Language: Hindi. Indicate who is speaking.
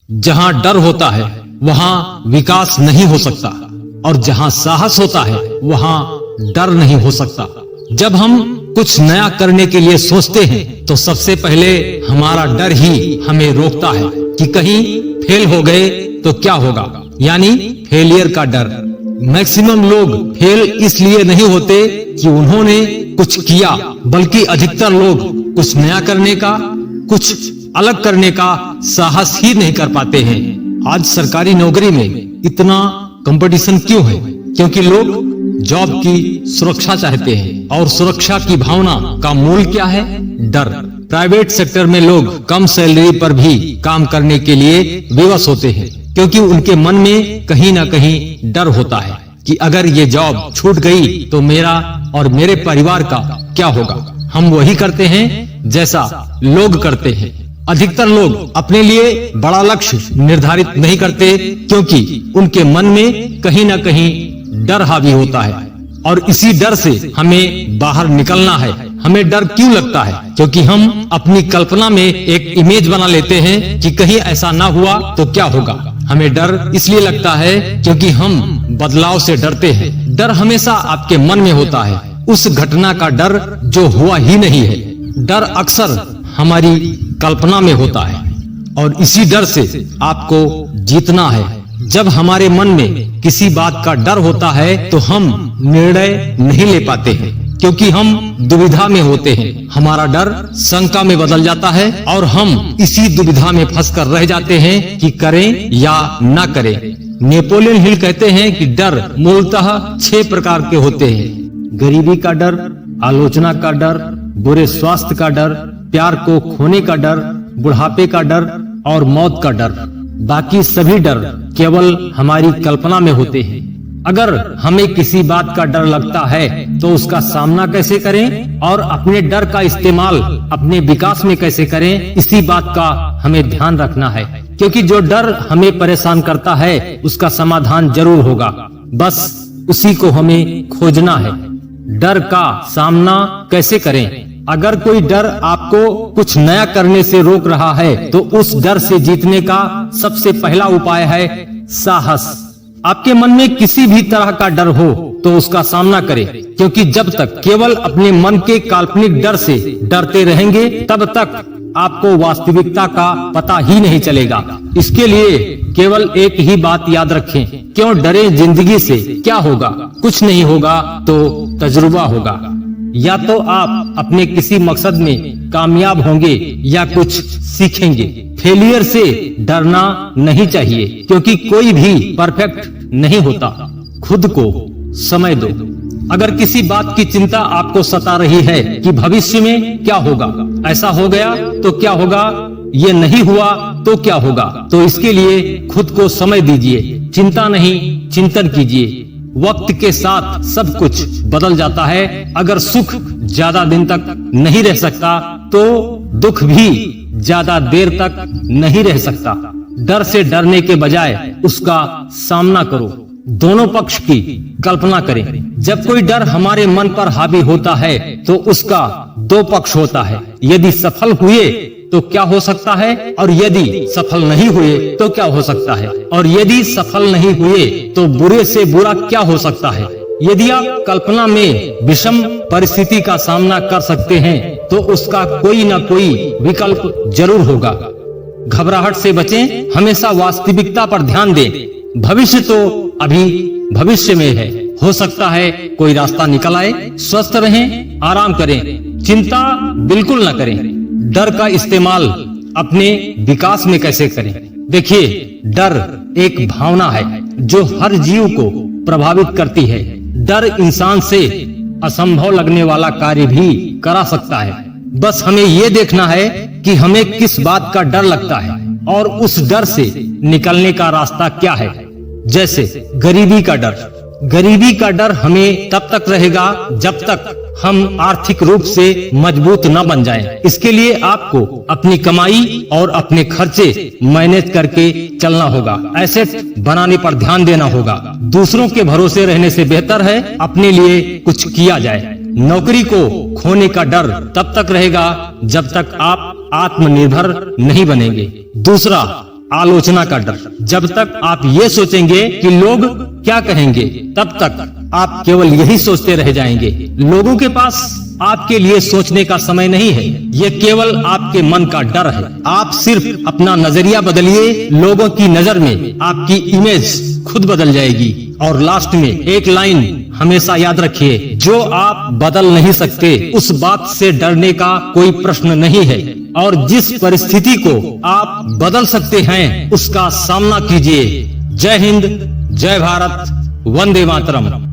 Speaker 1: जहां डर होता है वहां विकास नहीं हो सकता, और जहां साहस होता है वहां डर नहीं हो सकता। जब हम कुछ नया करने के लिए सोचते हैं तो सबसे पहले हमारा डर ही हमें रोकता है कि कहीं फेल हो गए तो क्या होगा, यानी फेलियर का डर। मैक्सिमम लोग फेल इसलिए नहीं होते कि उन्होंने कुछ किया, बल्कि अधिकतर लोग कुछ नया करने का, कुछ अलग करने का साहस ही नहीं कर पाते हैं। आज सरकारी नौकरी में इतना कंपटीशन क्यों है? क्योंकि लोग जॉब की सुरक्षा चाहते हैं, और सुरक्षा की भावना का मूल क्या है? डर। प्राइवेट सेक्टर में लोग कम सैलरी पर भी काम करने के लिए विवश होते हैं, क्योंकि उनके मन में कहीं ना कहीं डर होता है कि अगर ये जॉब छूट गई तो मेरा और मेरे परिवार का क्या होगा। हम वही करते हैं जैसा लोग करते हैं। अधिकतर लोग अपने लिए बड़ा लक्ष्य निर्धारित नहीं करते, क्योंकि उनके मन में कहीं ना कहीं डर हावी होता है, और इसी डर से हमें बाहर निकलना है। हमें डर क्यों लगता है? क्योंकि हम अपनी कल्पना में एक इमेज बना लेते हैं कि कहीं ऐसा ना हुआ तो क्या होगा। हमें डर इसलिए लगता है क्योंकि हम बदलाव से डरते हैं। डर हमेशा आपके मन में होता है, उस घटना का डर जो हुआ ही नहीं है। डर अक्सर हमारी कल्पना में होता है, और इसी डर से आपको जीतना है। जब हमारे मन में किसी बात का डर होता है तो हम निर्णय नहीं ले पाते हैं, क्योंकि हम दुविधा में होते हैं। हमारा डर शंका में बदल जाता है, और हम इसी दुविधा में फंसकर रह जाते हैं कि करें या ना करें। नेपोलियन हिल कहते हैं कि डर मूलतः 6 प्रकार के होते हैं: गरीबी का डर, आलोचना का डर, बुरे स्वास्थ्य का डर, प्यार को खोने का डर, बुढ़ापे का डर और मौत का डर। बाकी सभी डर केवल हमारी कल्पना में होते हैं। अगर हमें किसी बात का डर लगता है तो उसका सामना कैसे करें और अपने डर का इस्तेमाल अपने विकास में कैसे करें, इसी बात का हमें ध्यान रखना है। क्योंकि जो डर हमें परेशान करता है उसका समाधान जरूर होगा, बस उसी को हमें खोजना है। डर का सामना कैसे करें? अगर कोई डर आपको कुछ नया करने से रोक रहा है तो उस डर से जीतने का सबसे पहला उपाय है साहस। आपके मन में किसी भी तरह का डर हो तो उसका सामना करें, क्योंकि जब तक केवल अपने मन के काल्पनिक डर से डरते रहेंगे तब तक आपको वास्तविकता का पता ही नहीं चलेगा। इसके लिए केवल एक ही बात याद रखें, क्यों डरे जिंदगी से, क्या होगा? कुछ नहीं होगा तो तजुर्बा होगा। या तो आप अपने किसी मकसद में कामयाब होंगे या कुछ सीखेंगे। फेलियर से डरना नहीं चाहिए, क्योंकि कोई भी परफेक्ट नहीं होता। खुद को समय दो। अगर किसी बात की चिंता आपको सता रही है कि भविष्य में क्या होगा, ऐसा हो गया तो क्या होगा, ये नहीं हुआ तो क्या होगा, तो इसके लिए खुद को समय दीजिए। चिंता नहीं, चिंतन कीजिए। वक्त के साथ सब कुछ बदल जाता है। अगर सुख ज्यादा दिन तक नहीं रह सकता तो दुख भी ज्यादा देर तक नहीं रह सकता। डर से डरने के बजाय उसका सामना करो। दोनों पक्ष की कल्पना करें। जब कोई डर हमारे मन पर हावी होता है तो उसका 2 पक्ष होता है। यदि सफल हुए तो क्या हो सकता है, और यदि सफल नहीं हुए तो क्या हो सकता है, और यदि सफल नहीं हुए तो बुरे से बुरा क्या हो सकता है। यदि आप कल्पना में विषम परिस्थिति का सामना कर सकते हैं तो उसका कोई न कोई विकल्प जरूर होगा। घबराहट से बचें, हमेशा वास्तविकता पर ध्यान दें। भविष्य तो अभी भविष्य में है, हो सकता है कोई रास्ता निकल आए। स्वस्थ रहें, आराम करें, चिंता बिल्कुल न करें। डर का इस्तेमाल अपने विकास में कैसे करें? देखिए, डर एक भावना है जो हर जीव को प्रभावित करती है। डर इंसान से असंभव लगने वाला कार्य भी करा सकता है। बस हमें ये देखना है कि हमें किस बात का डर लगता है और उस डर से निकलने का रास्ता क्या है। जैसे गरीबी का डर। गरीबी का डर हमें तब तक रहेगा जब तक हम आर्थिक रूप से मजबूत न बन जाएं। इसके लिए आपको अपनी कमाई और अपने खर्चे मैनेज करके चलना होगा। एसेट बनाने पर ध्यान देना होगा। दूसरों के भरोसे रहने से बेहतर है अपने लिए कुछ किया जाए। नौकरी को खोने का डर तब तक रहेगा जब तक आप आत्मनिर्भर नहीं बनेंगे। दूसरा, आलोचना का डर। जब तक आप ये सोचेंगे कि लोग क्या कहेंगे, तब तक आप केवल यही सोचते रह जाएंगे। लोगों के पास आपके लिए सोचने का समय नहीं है, ये केवल आपके मन का डर है। आप सिर्फ अपना नजरिया बदलिए, लोगों की नजर में आपकी इमेज खुद बदल जाएगी। और लास्ट में एक लाइन हमेशा याद रखिए, जो आप बदल नहीं सकते उस बात से डरने का कोई प्रश्न नहीं है, और जिस परिस्थिति को आप बदल सकते हैं उसका सामना कीजिए। जय हिंद, जय भारत, वंदे मातरम।